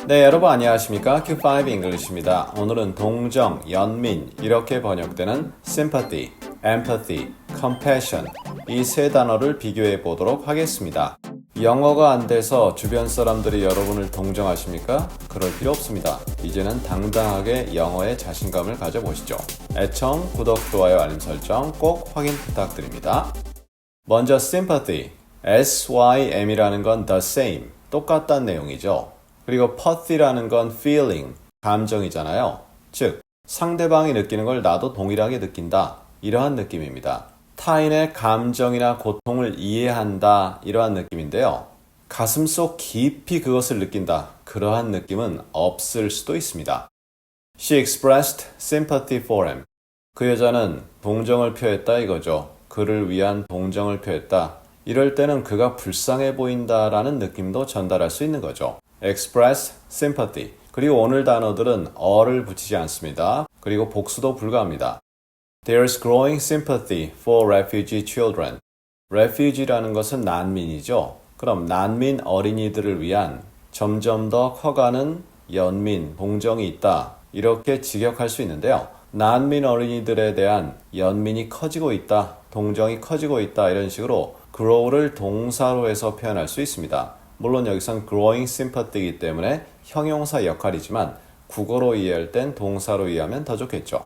네, 여러분 안녕하십니까? Q5 English입니다. 오늘은 동정, 연민 이렇게 번역되는 sympathy, empathy, compassion 이 세 단어를 비교해 보도록 하겠습니다. 영어가 안 돼서 주변 사람들이 여러분을 동정하십니까? 그럴 필요 없습니다. 이제는 당당하게 영어에 자신감을 가져보시죠. 애청, 구독, 좋아요, 알림 설정 꼭 확인 부탁드립니다. 먼저 sympathy, SYM이라는 건 the same, 똑같다는 내용이죠. 그리고 pathy라는 건 feeling, 감정이잖아요. 즉, 상대방이 느끼는 걸 나도 동일하게 느낀다. 이러한 느낌입니다. 타인의 감정이나 고통을 이해한다. 이러한 느낌인데요. 가슴속 깊이 그것을 느낀다. 그러한 느낌은 없을 수도 있습니다. She expressed sympathy for him. 그 여자는 동정을 표했다 이거죠. 그를 위한 동정을 표했다. 이럴 때는 그가 불쌍해 보인다라는 느낌도 전달할 수 있는 거죠. express sympathy. 그리고 오늘 단어들은 어를 붙이지 않습니다. 그리고 복수도 불가합니다. There's growing sympathy for refugee children. refugee라는 것은 난민이죠. 그럼 난민 어린이들을 위한 점점 더 커가는 연민, 동정이 있다. 이렇게 직역할 수 있는데요. 난민 어린이들에 대한 연민이 커지고 있다. 동정이 커지고 있다. 이런 식으로 grow를 동사로 해서 표현할 수 있습니다. 물론 여기선 growing sympathy이기 때문에 형용사 역할이지만 국어로 이해할 땐 동사로 이해하면 더 좋겠죠.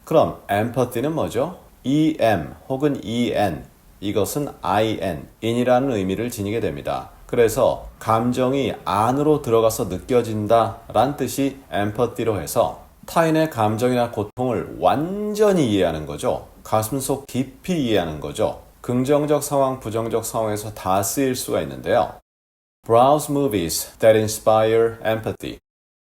그럼 empathy는 뭐죠? em 혹은 en 이것은 in이라는 의미를 지니게 됩니다. 그래서 감정이 안으로 들어가서 느껴진다 라는 뜻이 empathy로 해서 타인의 감정이나 고통을 완전히 이해하는 거죠. 가슴속 깊이 이해하는 거죠. 긍정적 상황, 부정적 상황에서 다 쓰일 수가 있는데요. Browse movies that inspire empathy.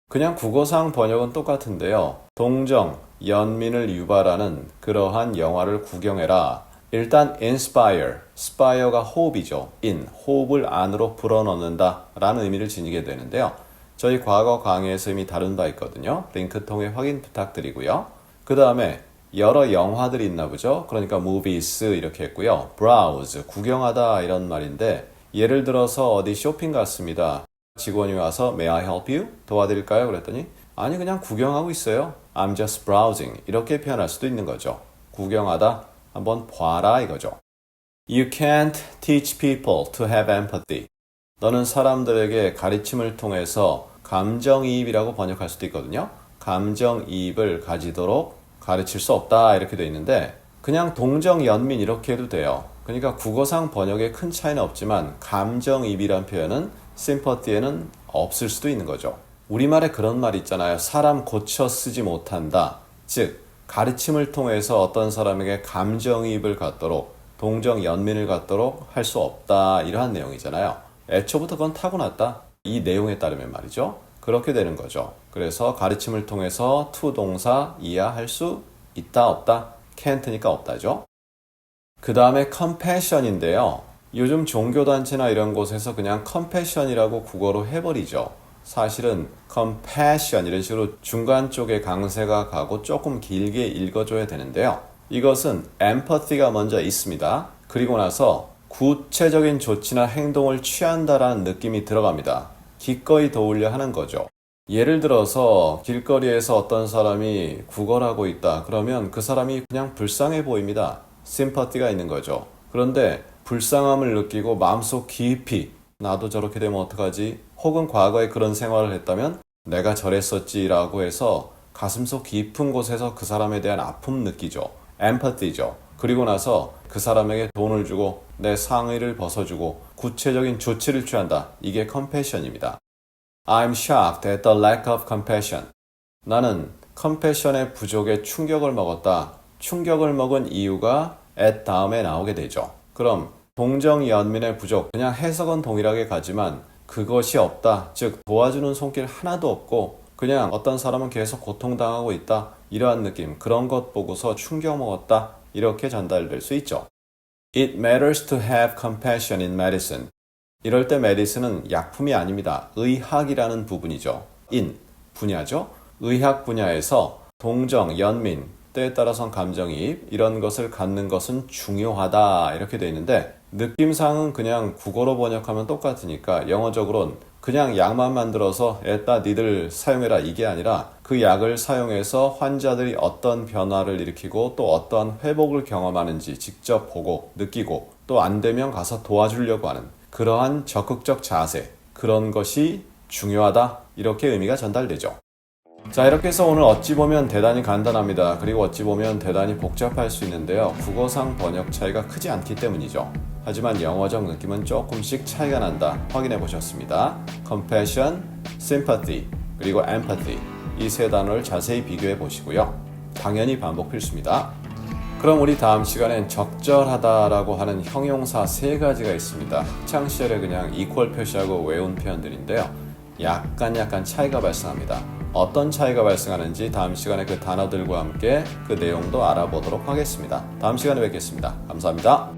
그냥 국어상 번역은 똑같은데요. 동정, 연민을 유발하는 그러한 영화를 구경해라. 일단 inspire, spire가 호흡이죠. in, 호흡을 안으로 불어넣는다 라는 의미를 지니게 되는데요. 저희 과거 강의에서 이미 다룬 바 있거든요. 링크 통해 확인 부탁드리고요. 그 다음에 여러 영화들이 있나 보죠. 그러니까 movies 이렇게 했고요. browse, 구경하다 이런 말인데 예를 들어서 어디 쇼핑 갔습니다. 직원이 와서 May I help you? 도와드릴까요? 그랬더니 아니 그냥 구경하고 있어요. I'm just browsing 이렇게 표현할 수도 있는 거죠. 구경하다 한번 봐라 이거죠. You can't teach people to have empathy. 너는 사람들에게 가르침을 통해서 감정이입이라고 번역할 수도 있거든요. 감정이입을 가지도록 가르칠 수 없다 이렇게 돼 있는데 그냥 동정, 연민 이렇게 해도 돼요. 그러니까 국어상 번역에 큰 차이는 없지만 감정이입이란 표현은 sympathy에는 없을 수도 있는 거죠. 우리말에 그런 말 있잖아요. 사람 고쳐 쓰지 못한다. 즉 가르침을 통해서 어떤 사람에게 감정이입을 갖도록 동정, 연민을 갖도록 할 수 없다. 이러한 내용이잖아요. 애초부터 그건 타고났다. 이 내용에 따르면 말이죠. 그렇게 되는 거죠. 그래서 가르침을 통해서 to 동사 이해할 수 있다 없다? can't니까 없다죠. 그 다음에 compassion인데요. 요즘 종교단체나 이런 곳에서 그냥 compassion이라고 국어로 해버리죠. 사실은 compassion 이런 식으로 중간 쪽에 강세가 가고 조금 길게 읽어줘야 되는데요. 이것은 empathy가 먼저 있습니다. 그리고 나서 구체적인 조치나 행동을 취한다라는 느낌이 들어갑니다. 기꺼이 도우려 하는 거죠. 예를 들어서 길거리에서 어떤 사람이 구걸하고 있다. 그러면 그 사람이 그냥 불쌍해 보입니다. 심퍼티가 있는 거죠. 그런데 불쌍함을 느끼고 마음속 깊이 나도 저렇게 되면 어떡하지? 혹은 과거에 그런 생활을 했다면 내가 저랬었지라고 해서 가슴속 깊은 곳에서 그 사람에 대한 아픔 느끼죠. 엠퍼티죠. 그리고 나서 그 사람에게 돈을 주고 내 상의를 벗어주고 구체적인 조치를 취한다. 이게 컴패션입니다. I'm shocked at the lack of compassion. 나는 컴패션의 부족에 충격을 먹었다. 충격을 먹은 이유가 at 다음에 나오게 되죠. 그럼 동정, 연민의 부족, 그냥 해석은 동일하게 가지만 그것이 없다. 즉 도와주는 손길 하나도 없고 그냥 어떤 사람은 계속 고통당하고 있다. 이러한 느낌, 그런 것 보고서 충격 먹었다. 이렇게 전달될 수 있죠. It matters to have compassion in medicine. 이럴 때 메디슨은 약품이 아닙니다. 의학이라는 부분이죠. 분야죠. 의학 분야에서 동정, 연민, 때에 따라선 감정이입 이런 것을 갖는 것은 중요하다 이렇게 돼 있는데 느낌상은 그냥 국어로 번역하면 똑같으니까 영어적으로는 그냥 약만 만들어서 애따 니들 사용해라 이게 아니라 그 약을 사용해서 환자들이 어떤 변화를 일으키고 또 어떤 회복을 경험하는지 직접 보고 느끼고 또 안 되면 가서 도와주려고 하는 그러한 적극적 자세, 그런 것이 중요하다, 이렇게 의미가 전달되죠. 자, 이렇게 해서 오늘 어찌 보면 대단히 간단합니다. 그리고 어찌 보면 대단히 복잡할 수 있는데요. 국어상 번역 차이가 크지 않기 때문이죠. 하지만 영어적 느낌은 조금씩 차이가 난다 확인해 보셨습니다. compassion, sympathy, 그리고 empathy, 이 세 단어를 자세히 비교해 보시고요. 당연히 반복 필수입니다. 그럼 우리 다음 시간엔 적절하다라고 하는 형용사 세 가지가 있습니다. 학창시절에 그냥 이퀄 표시하고 외운 표현들인데요. 약간 차이가 발생합니다. 어떤 차이가 발생하는지 다음 시간에 그 단어들과 함께 그 내용도 알아보도록 하겠습니다. 다음 시간에 뵙겠습니다. 감사합니다.